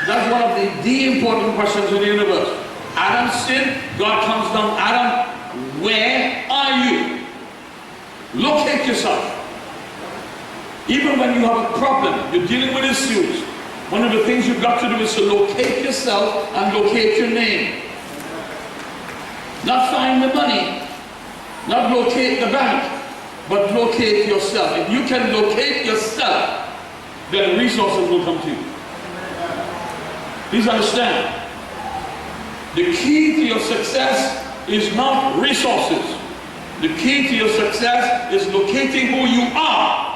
That's one of the important questions in the universe. Adam sinned, God comes down, Adam, where are you? Locate yourself. Even when you have a problem, you're dealing with issues, one of the things you've got to do is to locate yourself and locate your name. Not find the money, not locate the bank, but locate yourself. If you can locate yourself, then resources will come to you. Please understand, the key to your success is not resources. The key to your success is locating who you are.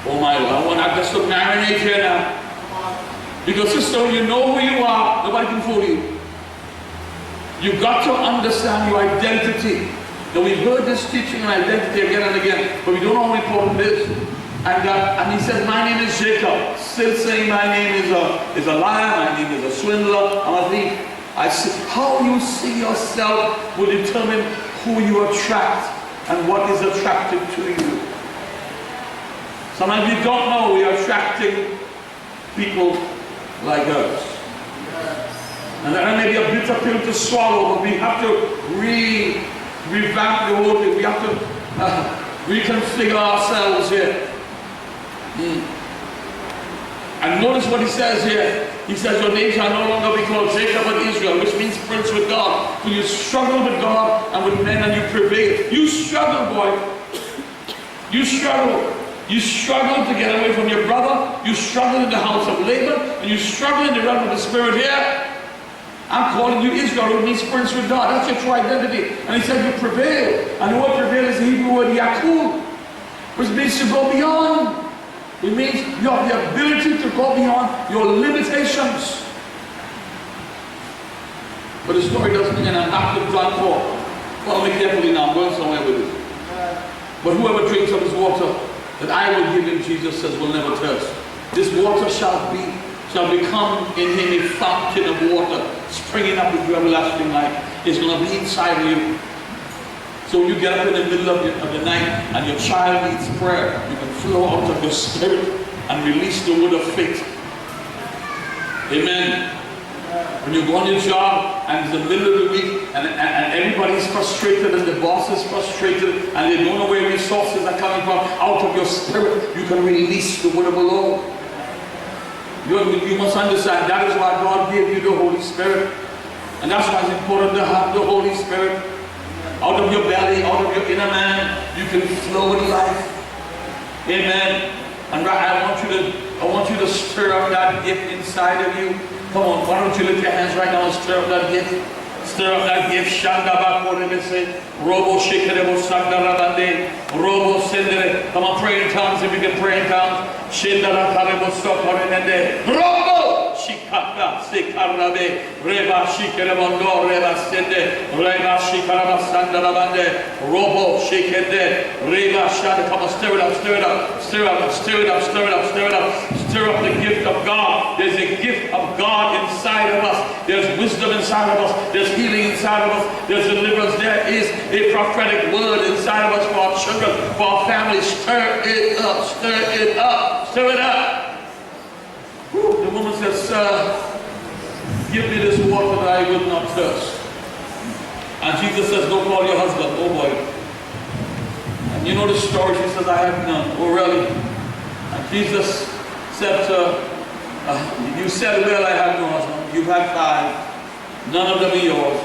Oh my Lord, I want us to marinate here now. Because sister, when you know who you are, nobody can fool you. You've got to understand your identity. Now we've heard this teaching on identity again and again, but we don't know how important it is. And he says, my name is Jacob. Still saying my name is a liar, my name is a swindler, I'm a thief. I see, how you see yourself will determine who you attract and what is attracted to you. Sometimes we don't know we are attracting people like us. And that may be a bitter pill to swallow, but we have to revamp the whole thing. We have to reconfigure ourselves here. And notice what he says here. He says, your name shall no longer be called Jacob but Israel, which means prince with God. For you struggle with God and with men and you prevail. You struggle, boy. You struggle. You struggle to get away from your brother. You struggle in the house of Laban. And you struggle in the realm of the spirit here. I'm calling you Israel, which means prince with God. That's your true identity. And he said you prevail. And the word prevail is the Hebrew word yakul, which means to go beyond. It means you have the ability to go beyond your limitations. But the story doesn't end. I'm back to John 4. Follow me carefully now. I'm going somewhere with it. But whoever drinks of this water that I will give him, Jesus says, will never thirst. This water shall become in him a fountain of water, springing up with everlasting life. It's going to be inside of you. So when you get up in the middle of the night and your child needs prayer, you can flow out of your spirit and release the word of faith. Amen. When you go on your job and it's the middle of the week and everybody's frustrated and the boss is frustrated and they don't know where resources are coming from, out of your spirit you can release the word of the Lord. You must understand that is why God gave you the Holy Spirit. And that's why it's important to have the Holy Spirit. Out of your belly, out of your inner man, you can flow with life. Amen. And I want you to stir up that gift inside of you. Come on, why don't you lift your hands right now and stir up that gift? Stir up that gift. Shanda bakorebese, robo shikerebo sandarabande, robo sendere. Come on, pray in tongues if you can pray in tongues. Shindara karebo sokorenende, robo shikata sekarabe, reba shikerebondo reba sende, reba shikaraba sandarabande, robo shikende, reba shanda. Come on, stir it up, stir it up, stir up, stir it up, stir it up, stir it up. Stir up the gift of God. There's a gift of God inside of us. There's wisdom inside of us. There's healing inside of us. There's deliverance. There is a prophetic word inside of us for our children, for our families. Stir it up, stir it up, stir it up. Whew. The woman says, sir, give me this water that I will not thirst. And Jesus says, go call your husband. Oh boy. And you know the story. She says, I have none. Oh really? And Jesus said to her, you said, well, I have no husband. You've had 5. None of them are yours.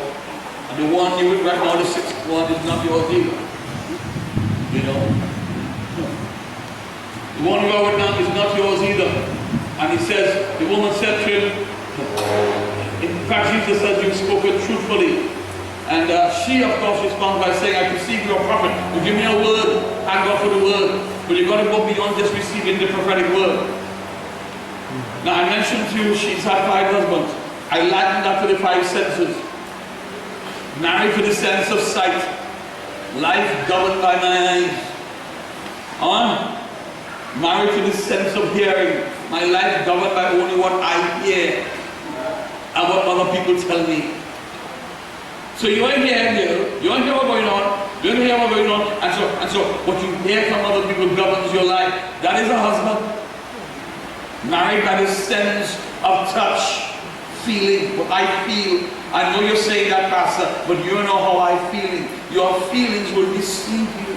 And the one you with right now, the 6th one, is not yours either. You know? The one you are with now is not yours either. And he says, the woman said to him, in fact, Jesus said, you've spoken truthfully. And she, of course, responds by saying, I perceive you're a prophet. You give me a word, thank God for the word. But you've got to go beyond just receiving the prophetic word. Now I mentioned to you she's had 5 husbands. I likened that to the 5 senses. Married to the sense of sight. Life governed by my eyes. Married to the sense of hearing. My life governed by only what I hear and what other people tell me. So you ain't hear, you ain't hear what's going on, you ain't hear what's going on, and so what you hear from other people governs your life. That is a husband. Married by the sense of touch, feeling, what I feel. I know you're saying that, Pastor, but you know how I'm feeling. Your feelings will deceive you.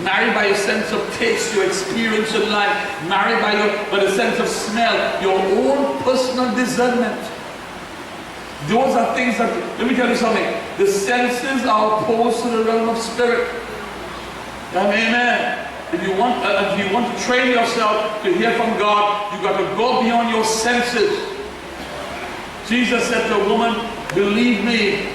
Married by a sense of taste, your experience in life. Married by the sense of smell, your own personal discernment. Those are things that, let me tell you something. The senses are opposed to the realm of spirit. Amen. If you want to train yourself to hear from God, you've got to go beyond your senses. Jesus said to a woman, believe me.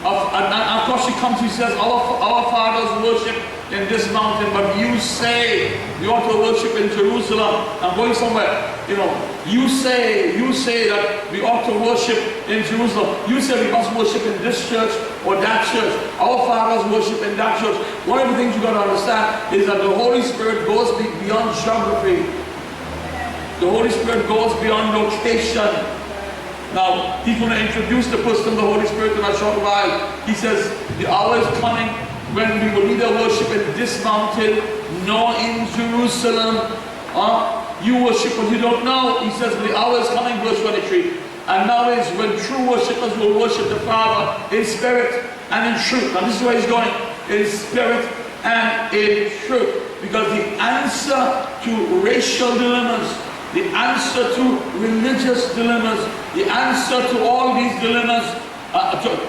And of course she comes, she says, our fathers worship in this mountain, but you say you ought to worship in Jerusalem. I'm going somewhere. You know, you say that we ought to worship in Jerusalem. You say we must worship in this church or that church. Our fathers worship in that church. One of the things you've got to understand is that the Holy Spirit goes beyond geography. The Holy Spirit goes beyond location. Now, he's going to introduce the person of the Holy Spirit in a short while. He says, the hour is coming when we will neither worship in this mountain nor in Jerusalem. You worship what you don't know. He says, the hour is coming, verse 23. And now is when true worshippers will worship the Father in spirit and in truth. Now this is where he's going. In spirit and in truth. Because the answer to racial dilemmas, the answer to religious dilemmas, the answer to all these dilemmas,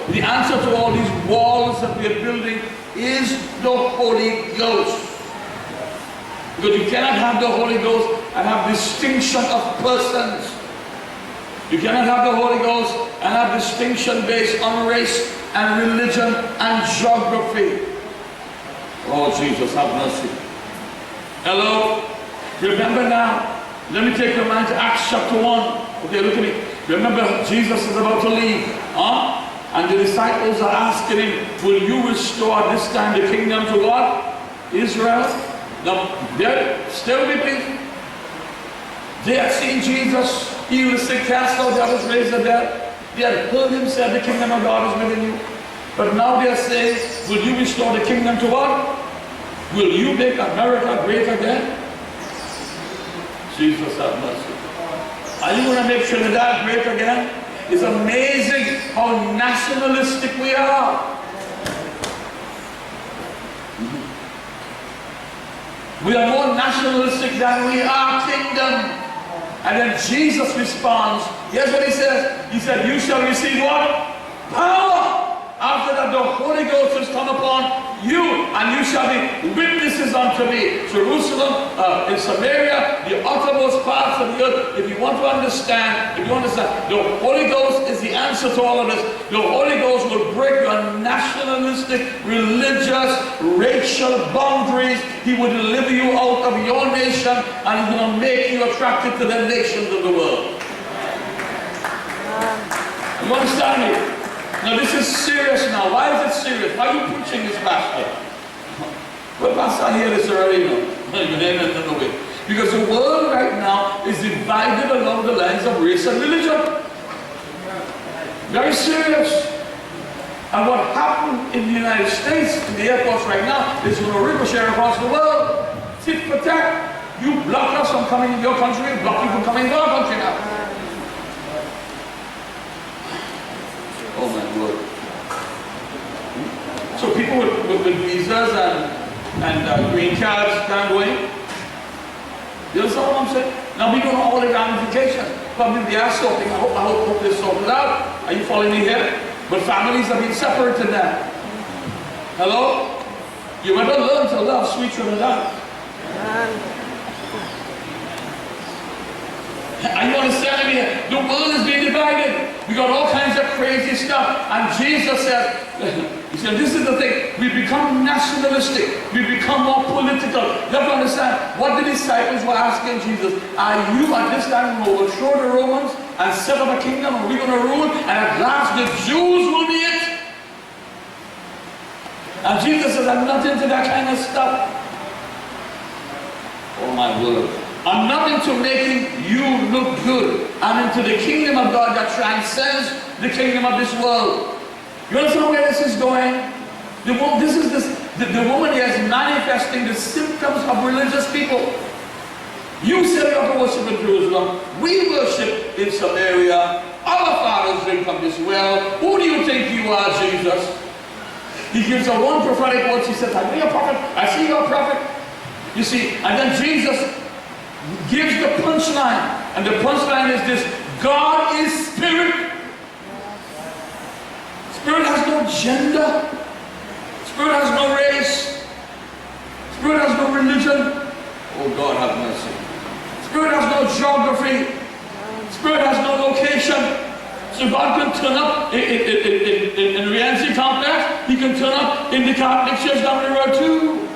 the answer to all these walls that we are building is the Holy Ghost. Because you cannot have the Holy Ghost and have distinction of persons. You cannot have the Holy Ghost and have distinction based on race and religion and geography. Oh Jesus, have mercy. Hello? Remember now. Let me take your mind to Acts chapter 1. Okay, look at me. Remember, Jesus is about to leave. And the disciples are asking him, will you restore this time the kingdom to what? Israel? Now, still with me. They had seen Jesus heal the sick, cast out devils, raise the dead. They had heard him say the kingdom of God is within you. But now they are saying, will you restore the kingdom to what? Will you make America great again? Jesus have mercy. Are you going to make Trinidad great again? It's amazing how nationalistic we are. We are more nationalistic than we are kingdom. And then Jesus responds. Here's what he says. He said, you shall receive what? Power. After that the Holy Ghost has come upon you, and you shall be witnesses unto me. Jerusalem, in Samaria, the uttermost parts of the earth. If you want to understand, the Holy Ghost is the answer to all of this. The Holy Ghost will break your nationalistic, religious, racial boundaries. He will deliver you out of your nation, and he's going to make you attractive to the nations of the world. You understand me? Now this is serious now. Why is it serious? Why are you preaching this, Pastor? Well, Pastor, I hear this already now. No way. Because the world right now is divided along the lines of race and religion. Very serious. And what happened in the United States, in the airports right now, is going to ricochet across the world. Tit for tat. You block us from coming in your country, and block you from coming in our country now. Oh my Lord. So people with visas and green cards can't go in. You understand what I'm saying? Now we don't know all the ramifications. Probably they are sorting. I hope they're sorted out. Are you following me here? But families have been separated now. Hello? You better learn to love sweet Trinidad. Are you understanding me? The world is being divided. We got all kinds of crazy stuff. And Jesus said, he said, this is the thing. We become nationalistic. We become more political. You have to understand what the disciples were asking Jesus. Are you at this time going to overthrow the Romans and set up a kingdom? Are we going to rule? And at last the Jews will be it. And Jesus says, I'm not into that kind of stuff. Oh my word. I'm not into making you look good. I'm into the kingdom of God that transcends the kingdom of this world. You understand where this is going? The woman here is manifesting the symptoms of religious people. You say you have to worship in Jerusalem. We worship in Samaria. Our fathers drink from this well. Who do you think you are, Jesus? He gives her one prophetic word. She says, I see a prophet. I see you're a prophet. You see, and then Jesus gives the punchline. And the punchline is this: God is spirit. Spirit has no gender. Spirit has no race. Spirit has no religion. Oh, God have mercy. Spirit has no geography. Spirit has no location. So God can turn up in Reality Complex. He can turn up in the Catholic Church down the road too.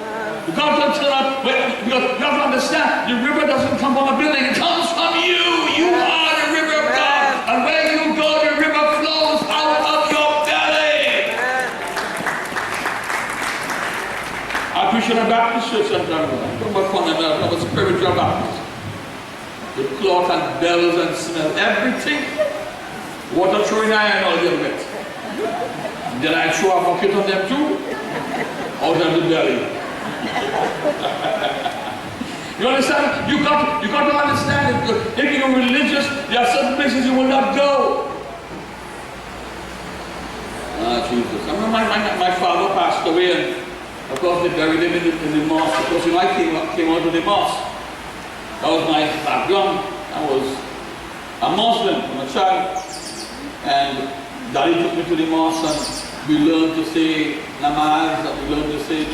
God can turn up, because you have to understand, the river doesn't come from a building. It comes from you. You are the river of God. And where you go, the river flows out of your belly. I preach in a Baptist church sometimes. Don't work on them. I'm a spiritual Baptist. The cloth and bells and smell, everything. Water throwing iron all the way. Then I throw a bucket on them too, out of the belly. You understand? You got to understand it. If you're religious, there are certain places you will not go. Ah, Jesus. I remember my father passed away, and of course they buried him in the mosque. Of course, you know, I came out of the mosque. That was my background. I was a Muslim from a child. And Daddy took me to the mosque, and we learned to say namaz, and we learned to say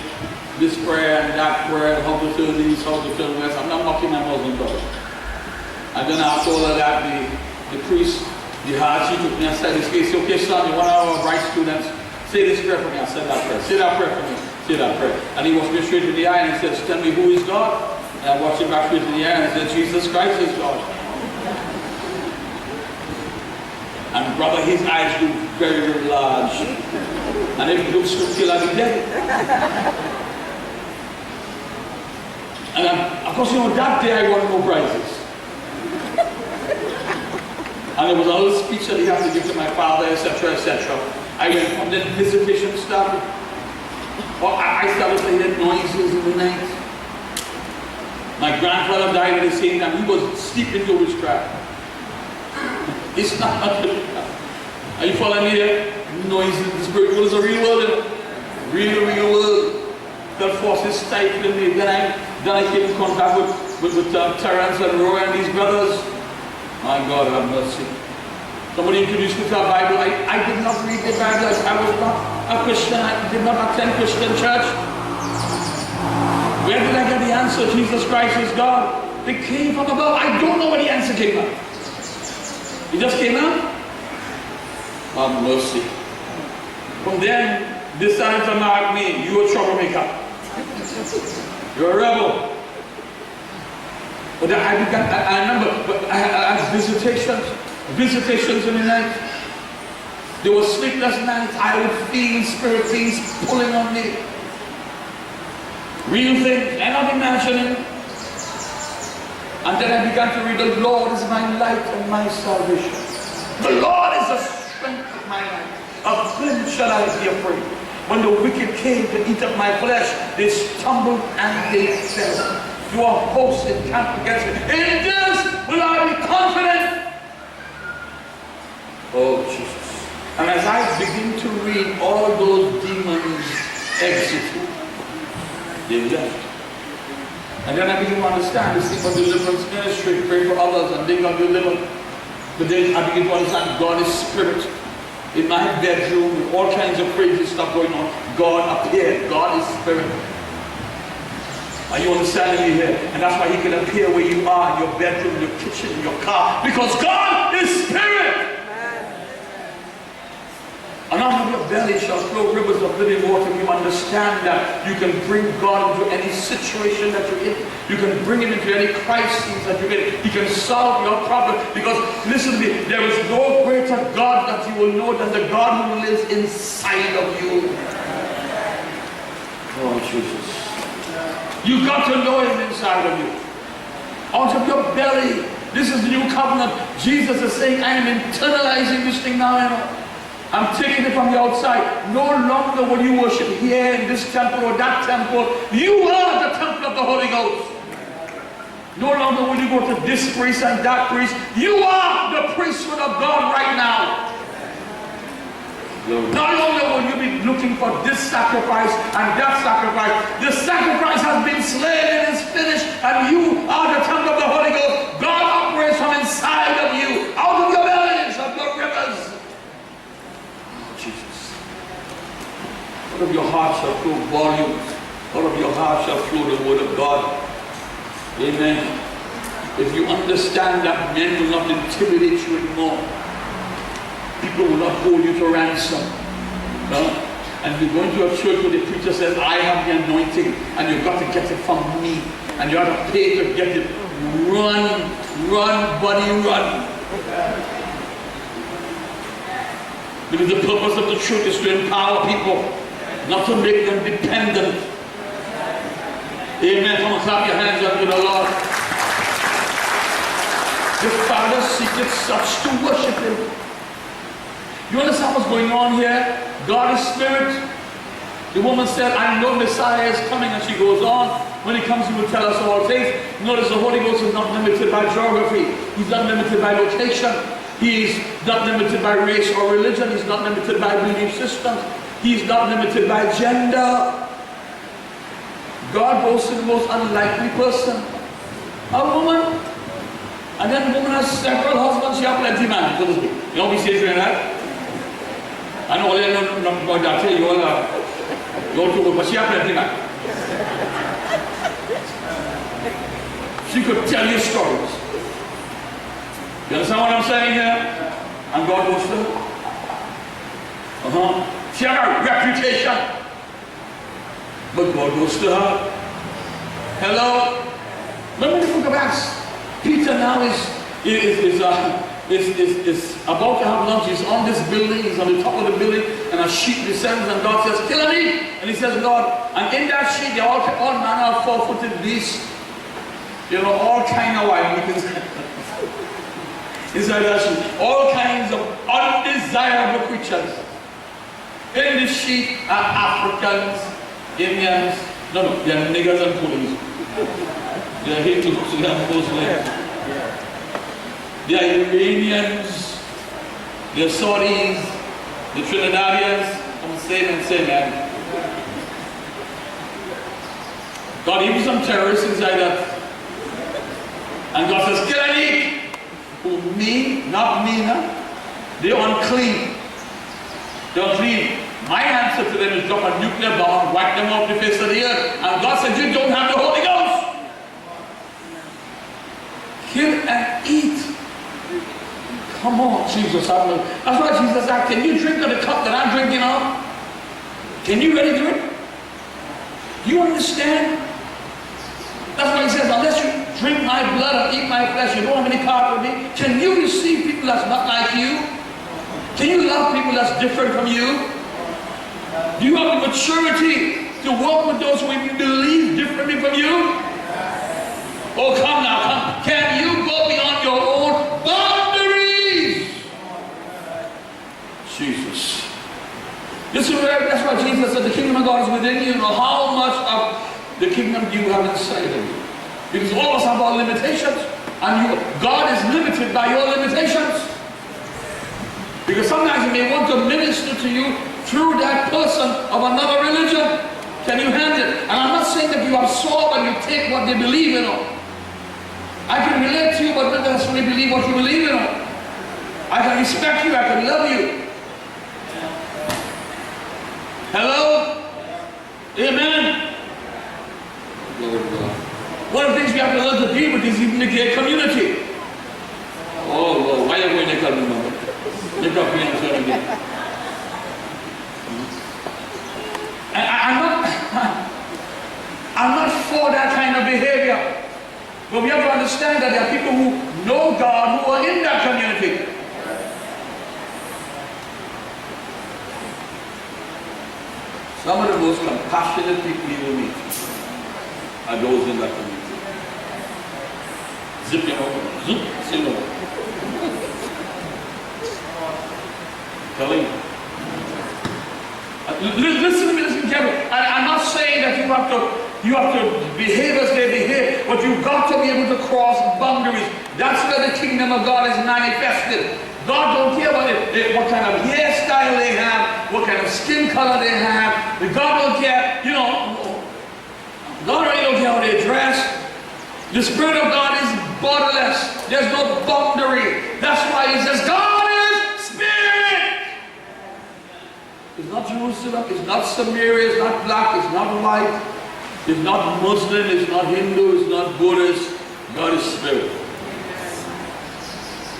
this prayer and that prayer, how to turn east, how to turn west. I'm not mocking my Muslim brother. And then after all of that, the priest, the Haji, took me and said, okay, son, you want our bright students, say this prayer for me. I said that prayer. Say that prayer for me. Say that prayer. And he watched me straight in the eye and he said, tell me who is God? And I watched him back straight in the eye and he said, Jesus Christ is God. And brother, his eyes grew very, very large. And if he looks till I'll be dead. And of course, you know, that day I won no prizes. And there was a little speech that he had to give to my father, etc., etc. I went, and then visitation started. Well, I started to hear noises in the night. My grandfather died at the same time. He was steeped into witchcraft. It's not. Are you following me here? Noises. The spiritual is a real world. Real world. The forces stifling me. Then I came in contact with Terence and Roy and these brothers. My God, have mercy. Somebody introduced me to a Bible. I did not read the Bible. I was not a Christian. I did not attend Christian church. Where did I get the answer? Jesus Christ is God. It came from above. I don't know where the answer came from. It just came out. Have mercy. From then, decided to mark me. You're a troublemaker. You're a rebel. But I remember I had visitations in the night. There were sleepless nights. I would feel spirit things pulling on me. Real things, I'm not imagining. And then I began to read, the Lord is my light and my salvation. The Lord is the strength of my life. Of whom shall I be afraid? When the wicked came to eat up my flesh, they stumbled and they fell. You are hosts encamped against me. In this will I be confident. Oh, Jesus. And as I begin to read, all those demons exited. They left. And then I begin to understand this thing about deliverance ministry, pray for others and they got delivered. But then I begin to understand God is spirit. In my bedroom, with all kinds of crazy stuff going on, God appeared. God is spirit. Are you understanding me here? And that's why he can appear where you are, in your bedroom, your kitchen, your car. Because God is spirit. And out of your belly shall flow rivers of living water. You understand that you can bring God into any situation that you're in. You can bring him into any crisis that you're in. He can solve your problem. Because, listen to me, there is no greater God that you will know than the God who lives inside of you. Oh, Jesus. You got to know him inside of you. Out of your belly. This is the new covenant. Jesus is saying, I am internalizing this thing now. You know. I'm taking it from the outside. No longer will you worship here in this temple or that temple. You are the temple of the Holy Ghost. No longer will you go to this priest and that priest. You are the priesthood of God right now. No longer will you be looking for this sacrifice and that sacrifice. The sacrifice has been slain and is finished, and you are the temple of the Holy Ghost. God operates from inside of you, out of your bellies, of your rivers. Oh, Jesus. Out of your heart shall flow volumes. Out of your heart shall flow the word of God. Amen. If you understand that men will not intimidate you anymore, people will not hold you to ransom. And you go into a church where the preacher says, I have the anointing, and you've got to get it from me, and you have to pay to get it. Run, run, buddy, run. Because the purpose of the church is to empower people, not to make them dependent. Amen. Come on, clap your hands up to the Lord. The Father seeketh such to worship Him. You understand what's going on here? God is spirit. The woman said, I know Messiah is coming, and she goes on. When He comes, He will tell us all things. Notice the Holy Ghost is not limited by geography. He's not limited by location. He's not limited by race or religion. He's not limited by belief systems. He's not limited by gender. God goes to the most unlikely person. A woman. And then the woman has several husbands. She has plenty man. You know we say to that? I know all you know about that. You all too good, but she has plenty man. She could tell you stories. You understand what I'm saying here? And God goes to her. She had a reputation. But God goes to her. Hello? Remember the book of Acts? Peter now is about to have lunch. He's on this building. He's on the top of the building. And a sheep descends, and God says, kill and eat. And He says, God. And in that sheep, they're all manner of four-footed beasts. You know, all kind of wild beasts. Inside that sheep. All kinds of undesirable creatures. In the sheep are Africans, Indians, no, they are niggers and police. They are Hindus, they are Muslims. They are Iranians, they are Saudis, the Trinidadians, I'm same man. God, even some terrorists inside that. And God says, kill and eat. Who, me? Not me, huh? They're unclean. They're unclean. My answer to them is drop a nuclear bomb, wipe them off the face of the earth. And God said, you don't have the Holy Ghost. Kill and eat. Come on, Jesus. That's why Jesus said, can you drink of the cup that I'm drinking of? Can you really do it? You understand? That's why He says, unless you drink my blood and eat my flesh, you don't have any part with me. Can you receive people that's not like you? Can you love people that's different from you? Do you have the maturity to walk with those who believe differently from you? Oh, come now, come. Can you go beyond your own boundaries? Jesus. This is where, that's why Jesus said the kingdom of God is within you. You know how much of the kingdom do you have inside of you? Because all of us have our limitations. And God is limited by your limitations. Because sometimes He may want to minister to you through that person of another religion. Can you handle it? And I'm not saying that you absorb and you take what they believe in. I can relate to you, but not necessarily believe what you believe in. I can respect you, I can love you. Hello? Amen? One of the things we have to learn to deal with is even the gay community. Oh Lord, why are you going to tell me about it? Lift up your hands again. I'm not for that kind of behavior. But we have to understand that there are people who know God who are in that community. Some of the most compassionate people you will meet are those in that community. Zip your mouth, zip, say no. Telling you. Listen to me, listen carefully. I'm not saying that you have to behave as they behave, but you've got to be able to cross boundaries. That's where the kingdom of God is manifested. God don't care about what kind of hairstyle they have, what kind of skin color they have. God don't care, God really don't care how they dress. The Spirit of God is borderless. There's no boundary. That's why He says, God is Spirit. It's not Jerusalem, it's not Samaria, it's not black, it's not white, it's not Muslim, it's not Hindu, it's not Buddhist. God is Spirit.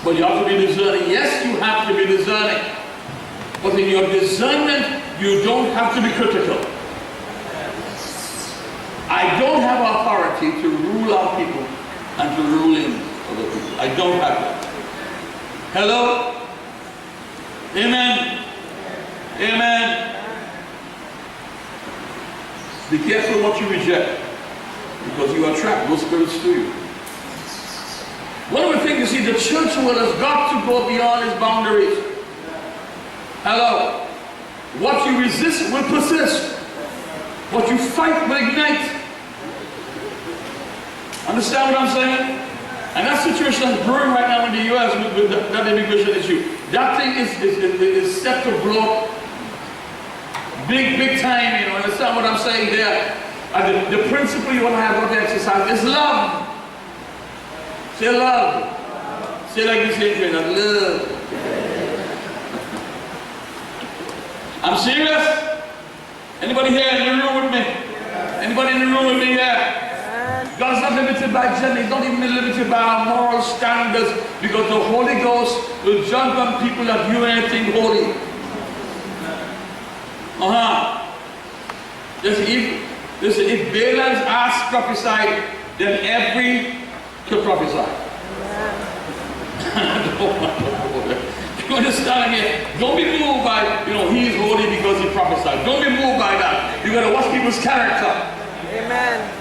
But you have to be discerning. Yes, you have to be discerning. But in your discernment, you don't have to be critical. I don't have authority to rule out people and to rule in other people. I don't have that. Hello? Amen. Amen. Be careful what you reject, because you attract those spirits to you. One of the things, you see, the church world has got to go beyond its boundaries. Hello? What you resist will persist. What you fight will ignite. Understand what I'm saying? And that situation is brewing right now in the U.S. with that immigration issue. That thing is set to blow big time, Understand what I'm saying there? And the principle you want to have to exercise is love. Say love. Say like this, Adrian, love. I'm serious? Anybody here in the room with me? Anybody in the room with me here? God's not limited by gender. He's not even limited by our moral standards, because the Holy Ghost will judge on people that do anything holy. If Balaam's ass prophesied, then every could prophesy. You understand me? Don't be moved by, he's holy because he prophesied. Don't be moved by that. You got to watch people's character. Amen.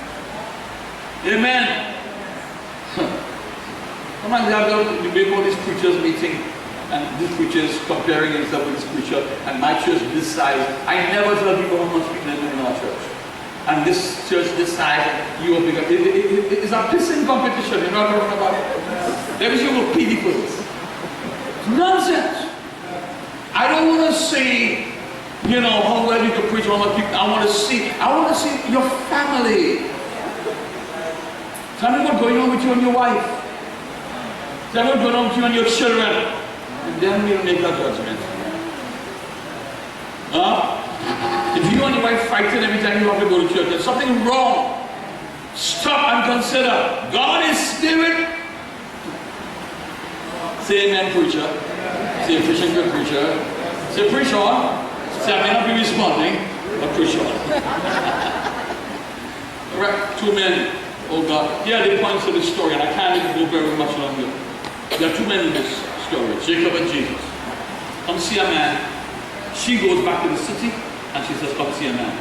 Amen. Sometimes we go to this preacher's meeting, and this preacher is comparing himself with this preacher, and my church this size. I never tell people how much people live in our church. And this church this size, you are bigger. It's a pissing competition, you know what I'm talking about? There is you pity for this. Nonsense. I don't want to see, how well you can preach, how much people. I want to see your family. Tell me what's going on with you and your wife. Tell me what's going on with you and your children. And then we'll make a judgment. If you and your wife fighting every time you have to go to church, there's something wrong. Stop and consider. God is Spirit. Say amen, preacher. Say preaching good, preacher. Say preach on. Say I may not be responding, but preach on. Alright, 2 men. Oh God. Yeah, they point to this story, and I can't even go very much longer. There are 2 men in this story, Jacob and Jesus. Come see a man. She goes back to the city, and she says, come see a man.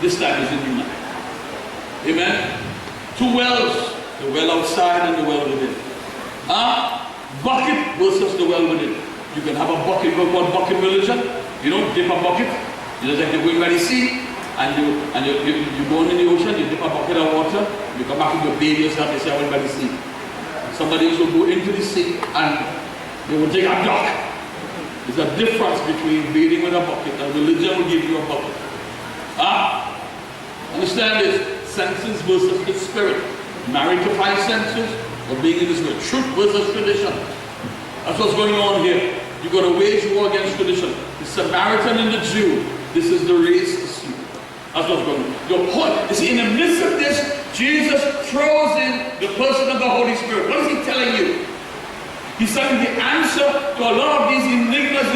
This time is a new man. Amen? 2 wells. The well outside and the well within. Bucket versus the well within. You can have a bucket, called bucket religion. You don't dip a bucket. You just like you're going by the sea, and you go in the ocean, you dip a bucket of water, you come back and you bathe yourself, you say I went by the sea. Somebody else will go into the sea and they will take a duck. There's a difference between bathing with a bucket and religion will give you a bucket. Understand this? Senses versus the spirit. Married to 5 senses or being in the spirit. Truth versus tradition. That's what's going on here. You're going to wage war against tradition. The Samaritan and the Jew. This is the race to see. That's what's going on. You see, in the midst of this, Jesus throws in the person of the Holy Spirit. What is he telling you? He's telling the answer to a lot of these enigmas